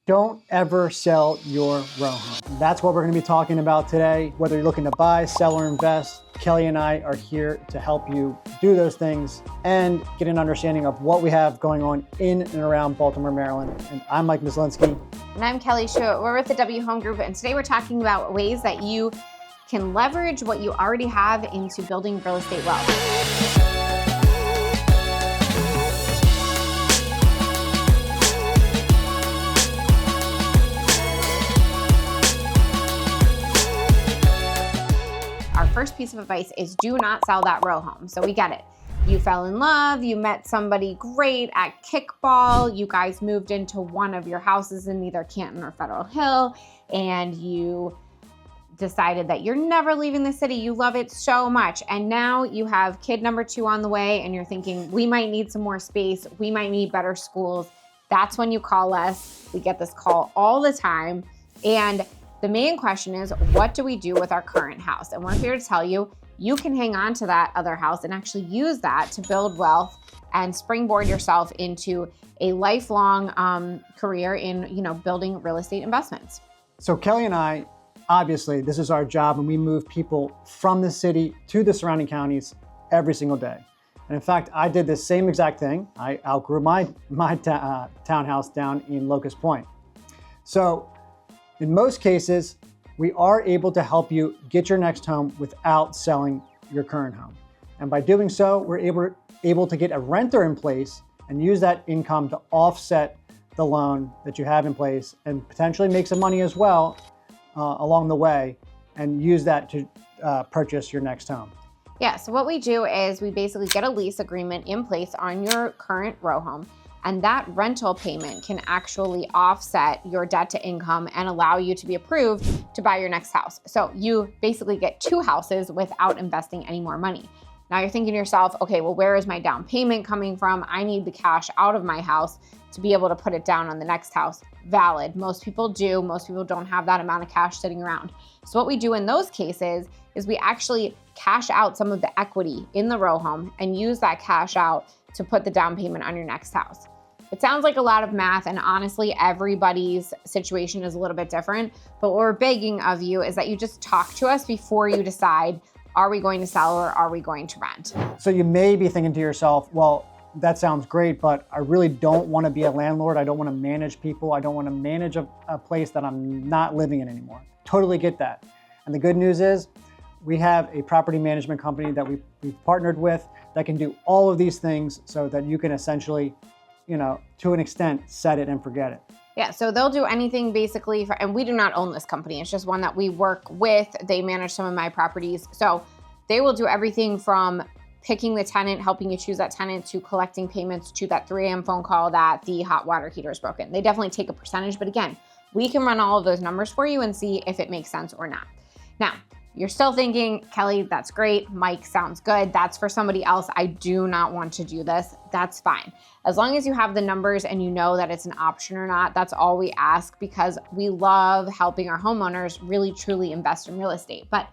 Don't ever sell your row home. That's what we're going to be talking about today. Whether you're looking to buy, sell, or invest, Kelly and I are here to help you do those things and get an understanding of what we have going on in and around Baltimore, Maryland. And I'm Mike Mislinski. And I'm Kelly Schuett. We're with the W Home Group, and today we're talking about ways that you can leverage what you already have into building real estate wealth. Our first piece of advice is do not sell that row home. So we get it. You fell in love, you met somebody great at kickball, you guys moved into one of your houses in either Canton or Federal Hill, and you decided that you're never leaving the city. You love it so much. And now you have kid number 2 on the way, and you're thinking, we might need some more space. We might need better schools. That's when you call us. We get this call all the time. And the main question is, what do we do with our current house? And we're here to tell you, you can hang on to that other house and actually use that to build wealth and springboard yourself into a lifelong career in, building real estate investments. So Kelly and I, obviously, this is our job, and we move people from the city to the surrounding counties every single day. And in fact, I did this same exact thing. I outgrew my townhouse down in Locust Point. So in most cases, we are able to help you get your next home without selling your current home. And by doing so, we're able to get a renter in place and use that income to offset the loan that you have in place and potentially make some money as well along the way and use that to purchase your next home. Yeah, so what we do is we basically get a lease agreement in place on your current row home, and that rental payment can actually offset your debt to income and allow you to be approved to buy your next house. So you basically get 2 houses without investing any more money. Now you're thinking to yourself, okay, well, where is my down payment coming from? I need the cash out of my house to be able to put it down on the next house. Valid. Most people do. Most people don't have that amount of cash sitting around. So what we do in those cases is we actually cash out some of the equity in the row home and use that cash out to put the down payment on your next house. It sounds like a lot of math, and honestly, everybody's situation is a little bit different, but what we're begging of you is that you just talk to us before you decide, are we going to sell or are we going to rent? So you may be thinking to yourself, well, that sounds great, but I really don't want to be a landlord. I don't want to manage people. I don't want to manage a place that I'm not living in anymore. Totally get that. And the good news is we have a property management company that we've partnered with that can do all of these things so that you can essentially, to an extent, set it and forget it. Yeah, so they'll do anything basically, and we do not own this company. It's just one that we work with. They manage some of my properties. So they will do everything from picking the tenant, helping you choose that tenant, to collecting payments, to that 3 a.m. phone call that the hot water heater is broken. They definitely take a percentage, but again, we can run all of those numbers for you and see if it makes sense or not. Now, you're still thinking, Kelly, that's great. Mike, sounds good. That's for somebody else. I do not want to do this. That's fine. As long as you have the numbers and you know that it's an option or not, that's all we ask, because we love helping our homeowners really, truly invest in real estate. But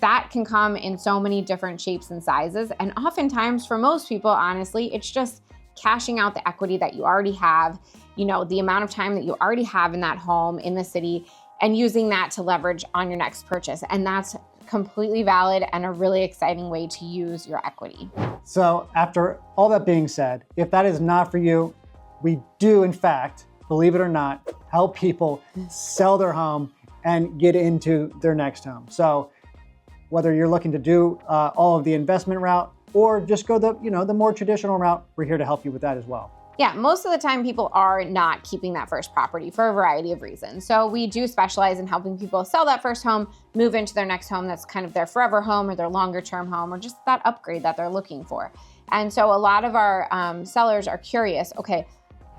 that can come in so many different shapes and sizes. And oftentimes for most people, honestly, it's just cashing out the equity that you already have, the amount of time that you already have in that home in the city, and using that to leverage on your next purchase. And that's completely valid and a really exciting way to use your equity. So after all that being said, if that is not for you, we do, in fact, believe it or not, help people sell their home and get into their next home. So whether you're looking to do all of the investment route or just go the more traditional route, we're here to help you with that as well. Yeah, most of the time people are not keeping that first property for a variety of reasons. So we do specialize in helping people sell that first home, move into their next home that's kind of their forever home or their longer term home, or just that upgrade that they're looking for. And so a lot of our sellers are curious, okay,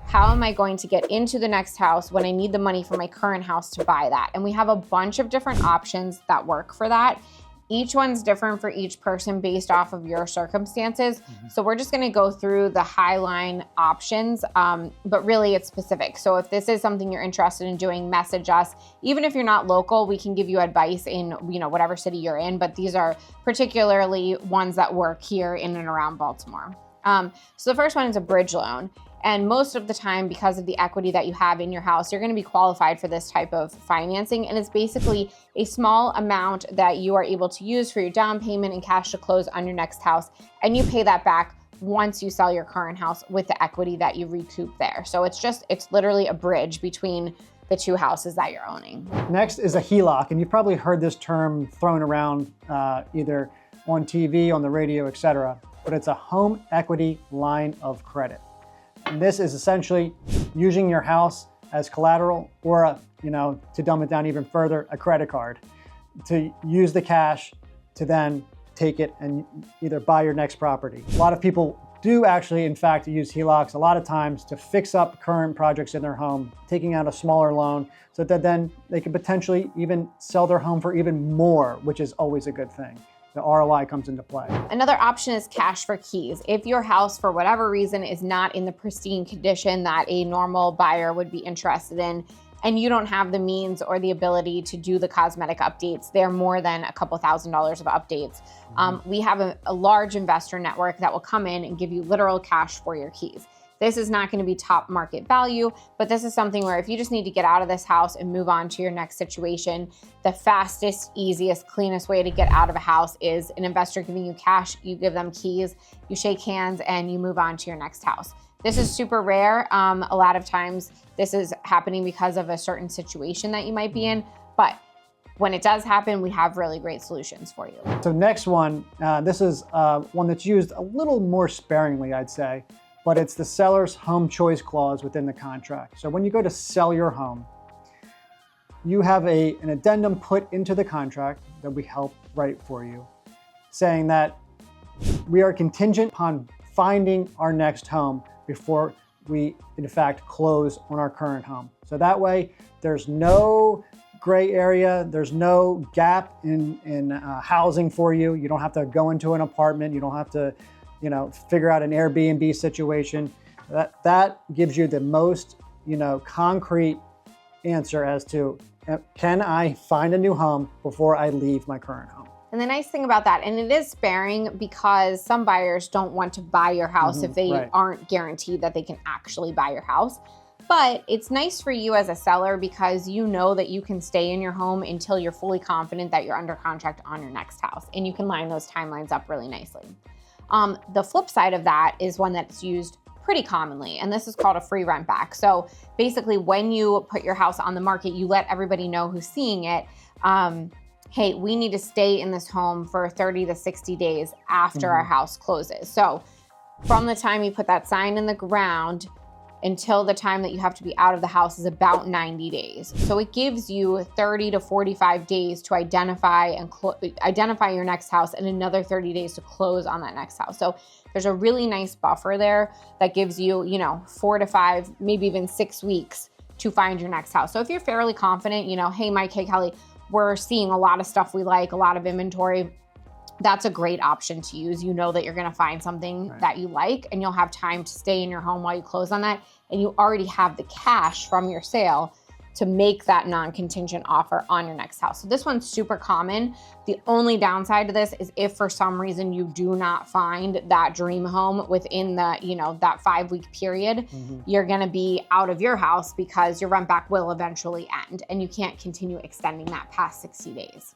how am I going to get into the next house when I need the money for my current house to buy that? And we have a bunch of different options that work for that. Each one's different for each person based off of your circumstances. So we're just gonna go through the highline options, but really it's specific. So if this is something you're interested in doing, message us. Even if you're not local, we can give you advice in whatever city you're in, but these are particularly ones that work here in and around Baltimore. So the first one is a bridge loan. And most of the time, because of the equity that you have in your house, you're going to be qualified for this type of financing. And it's basically a small amount that you are able to use for your down payment and cash to close on your next house. And you pay that back once you sell your current house with the equity that you recoup there. So it's literally a bridge between the two houses that you're owning. Next is a HELOC, and you've probably heard this term thrown around either on TV, on the radio, etc. But it's a home equity line of credit. And this is essentially using your house as collateral, or to dumb it down even further, a credit card, to use the cash to then take it and either buy your next property. A lot of people do actually, in fact, use HELOCs a lot of times to fix up current projects in their home, taking out a smaller loan so that then they can potentially even sell their home for even more, which is always a good thing. The ROI comes into play. Another option is cash for keys. If your house, for whatever reason, is not in the pristine condition that a normal buyer would be interested in, and you don't have the means or the ability to do the cosmetic updates, they're more than a couple $1,000s of updates. We have a large investor network that will come in and give you literal cash for your keys. This is not going to be top market value, but this is something where if you just need to get out of this house and move on to your next situation, the fastest, easiest, cleanest way to get out of a house is an investor giving you cash, you give them keys, you shake hands, and you move on to your next house. This is super rare. A lot of times this is happening because of a certain situation that you might be in, but when it does happen, we have really great solutions for you. So next one, this is one that's used a little more sparingly, I'd say, but it's the seller's home choice clause within the contract. So when you go to sell your home, you have an addendum put into the contract that we help write for you, saying that we are contingent upon finding our next home before we, in fact, close on our current home. So that way, there's no gray area, there's no gap in housing for you. You don't have to go into an apartment. You don't have to, figure out an Airbnb situation. That gives you the most, concrete answer as to, can I find a new home before I leave my current home? And the nice thing about that, and it is sparing because some buyers don't want to buy your house if they aren't guaranteed that they can actually buy your house. But it's nice for you as a seller because you know that you can stay in your home until you're fully confident that you're under contract on your next house. And you can line those timelines up really nicely. The flip side of that is one that's used pretty commonly, and this is called a free rent back. So basically when you put your house on the market, you let everybody know who's seeing it, hey, we need to stay in this home for 30 to 60 days after our house closes. So from the time you put that sign in the ground until the time that you have to be out of the house is about 90 days. So it gives you 30 to 45 days to identify your next house and another 30 days to close on that next house. So there's a really nice buffer there that gives you, 4 to 5, maybe even 6 weeks to find your next house. So if you're fairly confident, hey, Mike, hey, Kelly, we're seeing a lot of stuff we like, a lot of inventory, that's a great option to use. You know that you're going to find something that you like, and you'll have time to stay in your home while you close on that. And you already have the cash from your sale to make that non-contingent offer on your next house. So this one's super common. The only downside to this is if for some reason you do not find that dream home within the, that 5-week period, you're going to be out of your house because your rent back will eventually end and you can't continue extending that past 60 days.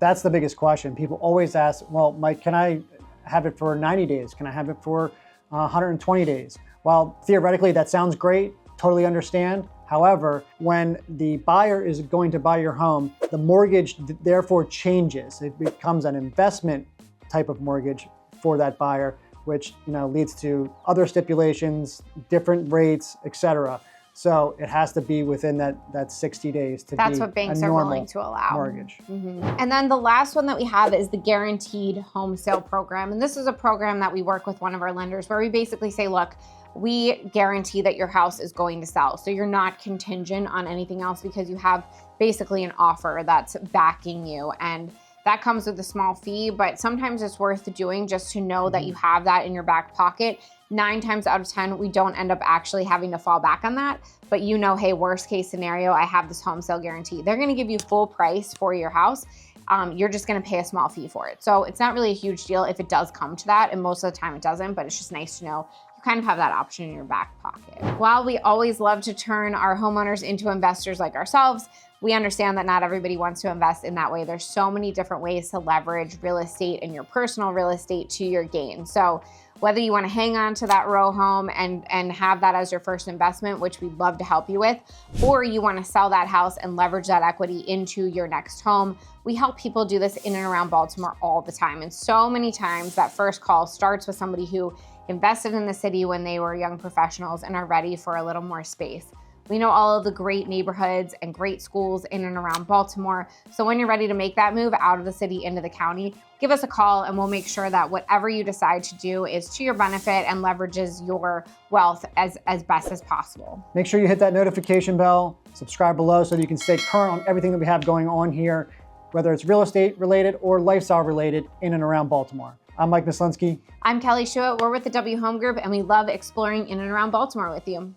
That's the biggest question. People always ask, well, Mike, can I have it for 90 days? Can I have it for 120 days? Well, theoretically, that sounds great. Totally understand. However, when the buyer is going to buy your home, the mortgage therefore changes. It becomes an investment type of mortgage for that buyer, which leads to other stipulations, different rates, etc. So it has to be within that 60 days to That's be what banks a are normal willing to allow. Mortgage. And then the last one that we have is the guaranteed home sale program. And this is a program that we work with one of our lenders where we basically say, look, we guarantee that your house is going to sell. So you're not contingent on anything else because you have basically an offer that's backing you. And that comes with a small fee, but sometimes it's worth doing just to know that you have that in your back pocket. 9 times out of 10, we don't end up actually having to fall back on that. But hey, worst case scenario, I have this home sale guarantee. They're gonna give you full price for your house. You're just gonna pay a small fee for it. So it's not really a huge deal if it does come to that, and most of the time it doesn't, but it's just nice to know you kind of have that option in your back pocket. While we always love to turn our homeowners into investors like ourselves, we understand that not everybody wants to invest in that way. There's so many different ways to leverage real estate and your personal real estate to your gain. So whether you want to hang on to that row home and have that as your first investment, which we'd love to help you with, or you want to sell that house and leverage that equity into your next home, we help people do this in and around Baltimore all the time. And so many times that first call starts with somebody who invested in the city when they were young professionals and are ready for a little more space. We know all of the great neighborhoods and great schools in and around Baltimore. So when you're ready to make that move out of the city into the county, give us a call and we'll make sure that whatever you decide to do is to your benefit and leverages your wealth as best as possible. Make sure you hit that notification bell, subscribe below so that you can stay current on everything that we have going on here, whether it's real estate related or lifestyle related in and around Baltimore. I'm Mike Mislinski. I'm Kelly Schuett. We're with the W Home Group and we love exploring in and around Baltimore with you.